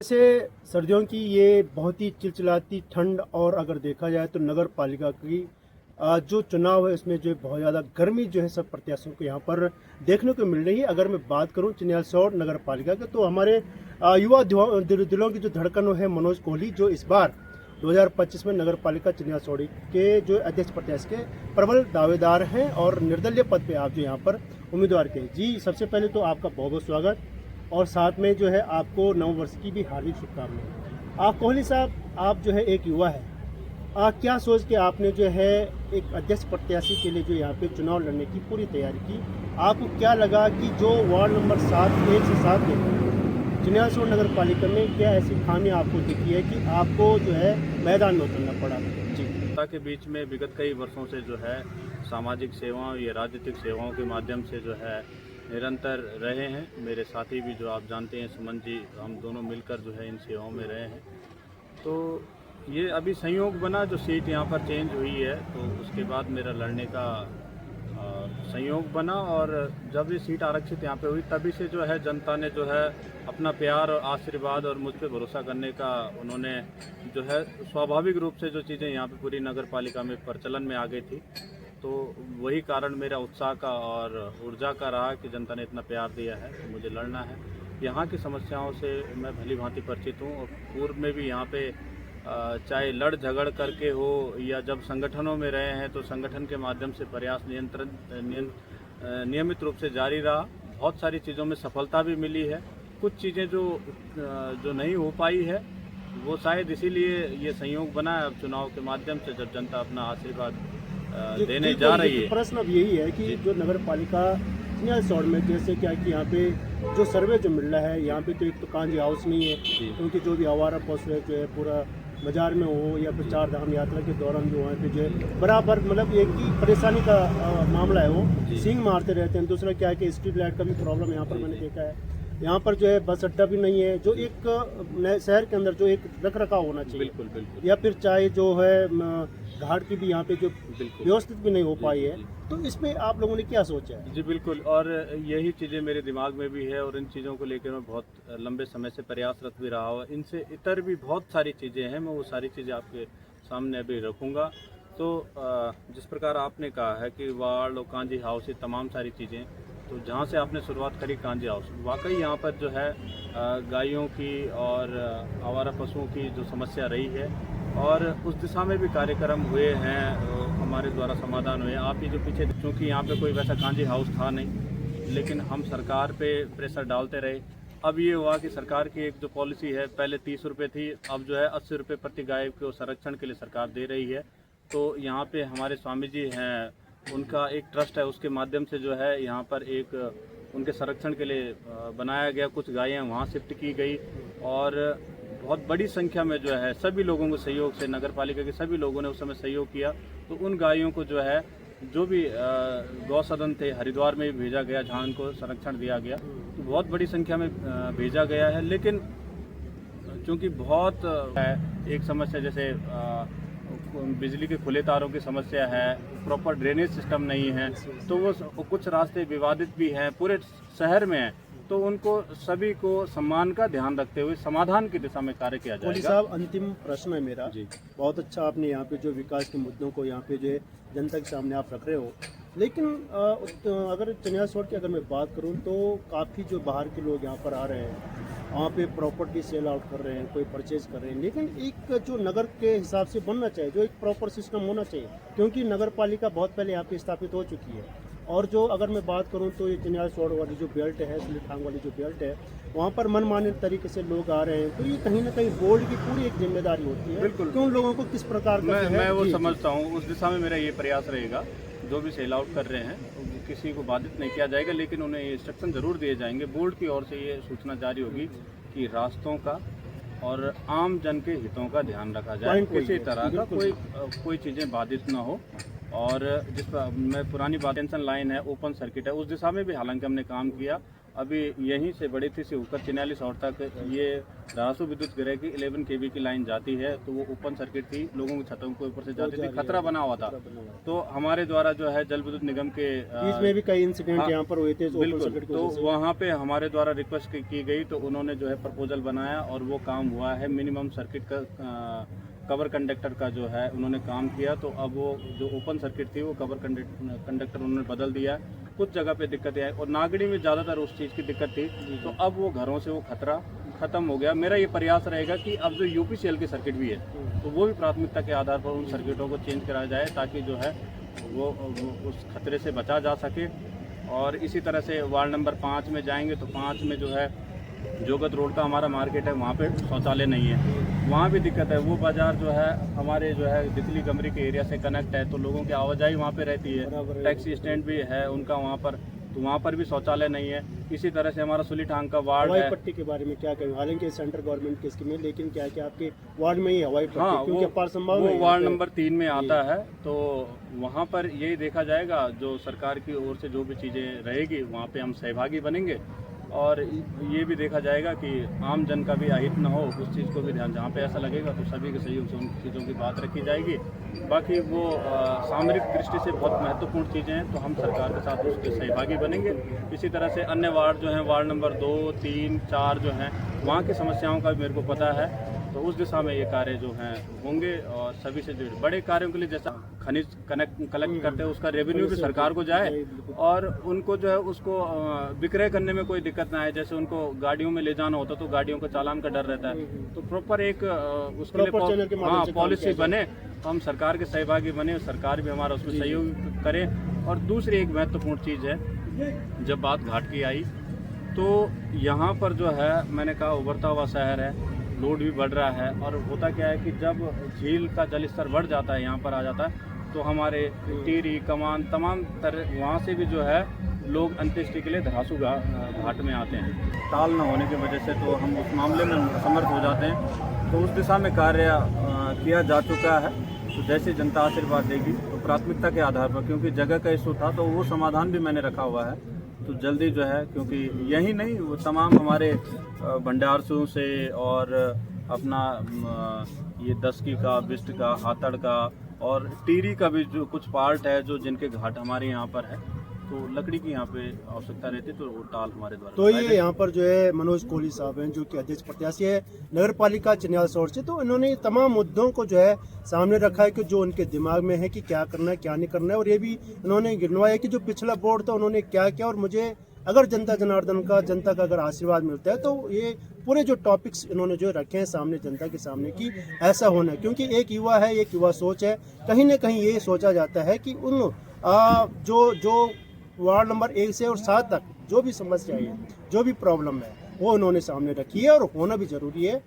जैसे सर्दियों की ये बहुत ही चिलचिलाती ठंड और अगर देखा जाए तो नगर पालिका की जो चुनाव है इसमें जो बहुत ज़्यादा गर्मी जो है सब प्रत्याशियों को यहाँ पर देखने को मिल रही है। अगर मैं बात करूँ चिन्यालसौड़ नगर पालिका के तो हमारे युवा दिलों की जो धड़कन है मनोज कोहली जो इस बार 2025 में नगर पालिका चिन्यालसौड़ी के जो अध्यक्ष प्रत्याशी के प्रबल दावेदार हैं और निर्दलीय पद पे आप जो यहाँ पर उम्मीदवार के जी। सबसे पहले तो आपका बहुत बहुत स्वागत और साथ में जो है आपको नव वर्ष की भी हार्दिक शुभकामनाएं। आप कोहली साहब, आप जो है एक युवा है, क्या सोच के आपने जो है एक अध्यक्ष प्रत्याशी के लिए जो यहाँ पे चुनाव लड़ने की पूरी तैयारी की? आपको क्या लगा कि जो वार्ड नंबर 7 1 से 7 के चिन्यालसौड़ नगर पालिका में क्या ऐसी खामियां आपको दिखी है कि आपको जो है मैदान में उतरना पड़ा? जी, जनता के बीच में विगत कई वर्षों से जो है सामाजिक सेवाओं या राजनीतिक सेवाओं के माध्यम से जो है निरंतर रहे हैं। मेरे साथी भी जो आप जानते हैं सुमन जी, हम दोनों मिलकर जो है इन सेवाओं में रहे हैं। तो ये अभी संयोग बना जो सीट यहाँ पर चेंज हुई है, तो उसके बाद मेरा लड़ने का संयोग बना और जब ये सीट आरक्षित यहाँ पे हुई तभी से जो है जनता ने जो है अपना प्यार और आशीर्वाद और मुझ पे भरोसा करने का उन्होंने जो है स्वाभाविक रूप से जो चीज़ें यहाँ पे पूरी नगर पालिका में प्रचलन में आ गई थी, तो वही कारण मेरा उत्साह का और ऊर्जा का रहा कि जनता ने इतना प्यार दिया है तो मुझे लड़ना है। यहाँ की समस्याओं से मैं भली भांति परिचित हूँ और पूर्व में भी यहाँ पे चाहे लड़ झगड़ करके हो या जब संगठनों में रहे हैं तो संगठन के माध्यम से प्रयास नियमित रूप से जारी रहा। बहुत सारी चीज़ों में सफलता भी मिली है, कुछ चीज़ें जो नहीं हो पाई है वो शायद इसीलिए ये संयोग बना है अब चुनाव के माध्यम से जब जनता अपना आशीर्वाद देने जा रही है। प्रश्न अब यही है कि जो नगर पालिका चिन्यालसौड़ में जैसे क्या कि यहाँ पे जो सर्वे जो मिल रहा है यहाँ पे तो एक तो कांजी हाउस नहीं है, क्योंकि जो भी आवारा पशु है जो है पूरा बाजार में हो या फिर चार धाम यात्रा के दौरान जो वहाँ पे जो है बराबर मतलब एक ही परेशानी का मामला है, वो सींग मारते रहते हैं। दूसरा क्या है कि स्ट्रीट लाइट का भी प्रॉब्लम यहाँ पर मैंने देखा है। यहाँ पर जो है बस अड्डा भी नहीं है, जो एक शहर के अंदर जो एक रख रखाव होना चाहिए। बिल्कुल बिल्कुल। या फिर चाहे जो है घाट की भी यहाँ पे जो व्यवस्थित भी नहीं हो पाई है, तो इसमें आप लोगों ने क्या सोचा है? जी बिल्कुल, और यही चीज़ें मेरे दिमाग में भी है और इन चीज़ों को लेकर मैं बहुत लंबे समय से प्रयासरत भी रहा हूँ। इनसे इतर भी बहुत सारी चीज़ें हैं, मैं वो सारी चीज़ें आपके सामने अभी रखूँगा। तो जिस प्रकार आपने कहा है कि वार्ड और कांजी हाउस ये तमाम सारी चीज़ें, तो जहाँ से आपने शुरुआत करी कांजी हाउस, वाकई यहाँ पर जो है गायों की और आवारा पशुओं की जो समस्या रही है और उस दिशा में भी कार्यक्रम हुए हैं, हमारे द्वारा समाधान हुए। आप ही जो पीछे, क्योंकि यहाँ पे कोई वैसा कांजी हाउस था नहीं, लेकिन हम सरकार पे प्रेशर डालते रहे। अब ये हुआ कि सरकार की एक जो पॉलिसी है, पहले 30 रुपये थी, अब जो है 80 रुपये प्रति गाय को संरक्षण के लिए सरकार दे रही है। तो यहाँ पे हमारे स्वामी जी हैं, उनका एक ट्रस्ट है, उसके माध्यम से जो है यहाँ पर एक उनके संरक्षण के लिए बनाया गया, कुछ गायें वहाँ शिफ्ट की गई और बहुत बड़ी संख्या में जो है सभी लोगों के सहयोग से, नगर पालिका के सभी लोगों ने उस समय सहयोग किया। तो उन गायों को जो है जो भी गौ सदन थे हरिद्वार में भी भेजा गया, जहाँ उनको संरक्षण दिया गया, तो बहुत बड़ी संख्या में भेजा गया है। लेकिन चूँकि बहुत एक समस्या जैसे बिजली के खुले तारों की समस्या है, प्रॉपर ड्रेनेज सिस्टम नहीं है, तो वो कुछ रास्ते विवादित भी हैं, पूरे शहर में हैं, तो उनको सभी को सम्मान का ध्यान रखते हुए समाधान की दिशा में कार्य किया जाएगा। साहब, अंतिम प्रश्न है मेरा जी। बहुत अच्छा आपने यहाँ पे जो विकास के मुद्दों को यहाँ पे जो है जनता के सामने आप रख रहे हो, लेकिन अगर चिन्यालसौड़ की अगर मैं बात करूँ तो काफ़ी जो बाहर के लोग यहाँ पर आ रहे हैं, वहाँ पे प्रॉपर्टी सेल आउट कर रहे हैं, कोई परचेज कर रहे हैं, लेकिन एक जो नगर के हिसाब से बनना चाहिए, जो एक प्रॉपर सिस्टम होना चाहिए, क्योंकि नगर पालिका बहुत पहले यहाँ पे स्थापित हो चुकी है। और जो अगर मैं बात करूं तो ये चिन्यालसौड़ वाली जो बेल्ट है, सिलीठांग वाली जो बेल्ट है, वहाँ पर मनमाने तरीके से लोग आ रहे हैं, तो ये कहीं ना कहीं बोर्ड की पूरी एक जिम्मेदारी होती है। बिल्कुल, क्यों लोगों को किस प्रकार का मैं वो समझता हूँ, उस दिशा में मेरा ये प्रयास रहेगा। जो भी सेल आउट कर रहे हैं किसी को बाधित नहीं किया जाएगा, लेकिन उन्हें इंस्ट्रक्शन जरूर दिए जाएंगे। बोर्ड की ओर से ये सूचना जारी होगी कि रास्तों का और आम जन के हितों का ध्यान रखा जाए, किसी तरह का कोई चीज़ें बाधित ना हो। और जिस पर मैं पुरानी बात टेंशन लाइन है, ओपन सर्किट है, उस दिशा में भी हालांकि हमने काम किया अभी यहीं से बड़ी थी से होकर चिन्याली शहर तक ये धारासू विद्युत गृह की 11 kV की लाइन जाती है, तो वो ओपन सर्किट थी, लोगों की छतों के ऊपर से जाती थी, खतरा बना हुआ था। तो हमारे द्वारा जो है जल विद्युत निगम के इसमें भी कई इंसिडेंट हाँ, यहाँ पर हुए थे बिल्कुल, तो वहाँ पे हमारे द्वारा रिक्वेस्ट की गई, तो उन्होंने जो है प्रपोजल बनाया और वो काम हुआ है। मिनिमम सर्किट का कवर कंडक्टर का जो है उन्होंने काम किया, तो अब वो जो ओपन सर्किट थी वो कवर कंडक्टर उन्होंने बदल दिया। कुछ जगह पे दिक्कतें आई और नागड़ी में ज़्यादातर उस चीज़ की दिक्कत थी, तो अब वो घरों से वो खतरा खत्म हो गया। मेरा ये प्रयास रहेगा कि अब जो यूपीसीएल के सर्किट भी है तो वो भी प्राथमिकता के आधार पर उन सर्किटों को चेंज कराया जाए, ताकि जो है वो उस खतरे से बचा जा सके। और इसी तरह से वार्ड नंबर 5 में जाएंगे तो 5 में जो है जोगत रोड का हमारा मार्केट है, वहाँ पे शौचालय नहीं है, वहाँ भी दिक्कत है। वो बाज़ार जो है हमारे जो है दितली गमरी के एरिया से कनेक्ट है, तो लोगों की आवाजाही वहाँ पे रहती है, टैक्सी स्टैंड भी है उनका वहाँ पर, तो वहाँ पर भी शौचालय नहीं है। इसी तरह से हमारा सुली ठांग का वार्ड है। पट्टी के बारे में क्या कहें? हालांकि सेंट्रल गवर्नमेंट की स्कीम है, लेकिन क्या कि आपके वार्ड में ही हवाई पट्टी, हाँ, क्योंकि अपार संभावना वो वार्ड नंबर 3 में आता है, तो वहाँ पर यही देखा जाएगा, जो सरकार की ओर से जो भी चीज़ें रहेगी वहाँ पे हम सहभागी बनेंगे। और ये भी देखा जाएगा कि आम जन का भी अहित न हो, उस चीज़ को भी ध्यान, जहाँ पे ऐसा लगेगा तो सभी के सहयोग से उन चीज़ों की बात रखी जाएगी। बाकी वो सामरिक दृष्टि से बहुत महत्वपूर्ण चीज़ें हैं, तो हम सरकार के साथ उसके सहभागी बनेंगे। इसी तरह से अन्य वार्ड जो हैं, वार्ड नंबर 2, 3, 4 जो हैं, वहाँ की समस्याओं का भी मेरे को पता है, तो उस दिशा में ये कार्य जो हैं होंगे। और सभी से जुड़े बड़े कार्यों के लिए, जैसा खनिज कलेक्ट करते हैं उसका रेवेन्यू भी सरकार को जाए, और उनको जो है उसको विक्रय करने में कोई दिक्कत ना आए। जैसे उनको गाड़ियों में ले जाना होता तो गाड़ियों का चालान का डर रहता है, तो प्रॉपर एक उसके लिए हाँ पॉलिसी बने, तो हम सरकार के सहभागी बने, सरकार भी हमारा उसमें सहयोग करे। और दूसरी एक महत्वपूर्ण चीज़ है, जब बात घाट की आई तो यहाँ पर जो है मैंने कहा उभरता हुआ शहर है, लोड भी बढ़ रहा है, और होता क्या है कि जब झील का जल स्तर बढ़ जाता है, यहाँ पर आ जाता है, तो हमारे टिहरी, कमान, तमाम तरह वहाँ से भी जो है लोग अंत्येष्टि के लिए धारासू घाट में आते हैं। ताल न होने की वजह से तो हम उस मामले में समर्थ हो जाते हैं, तो उस दिशा में कार्य किया जा चुका है। तो जैसे जनता आशीर्वाद देगी तो प्राथमिकता के आधार पर, क्योंकि जगह का इशू था तो वो समाधान भी मैंने रखा हुआ है, तो जल्दी जो है, क्योंकि यही नहीं वो तमाम हमारे भंडारसू से और अपना ये दसकी का, बिस्ट का, हाथड़ का और टीरी का भी जो कुछ पार्ट है, जो जिनके घाट हमारे यहाँ पर है, तो लकड़ी की यहाँ पे आवश्यकता रहती है, तो वो टाल हमारे द्वारा। तो ये यहाँ पर जो है मनोज कोहली साहब हैं, जो कि अध्यक्ष प्रत्याशी है नगर पालिका चिन्याल शहर से, तो इन्होंने तमाम मुद्दों को जो है सामने रखा है कि जो उनके दिमाग में है कि क्या करना है क्या नहीं करना है, और ये भी इन्होंने गिनवाया कि जो पिछला बोर्ड था उन्होंने क्या किया, और मुझे अगर जनता का अगर आशीर्वाद मिलता है तो ये पूरे जो टॉपिक्स इन्होंने जो रखे हैं सामने जनता के सामने कि ऐसा होना है। क्योंकि एक युवा है, एक युवा सोच है, कहीं ना कहीं ये सोचा जाता है कि उन जो वार्ड नंबर 1 से और 7 तक जो भी समस्या है, जो भी प्रॉब्लम है, वो उन्होंने सामने रखी है, और होना भी जरूरी है।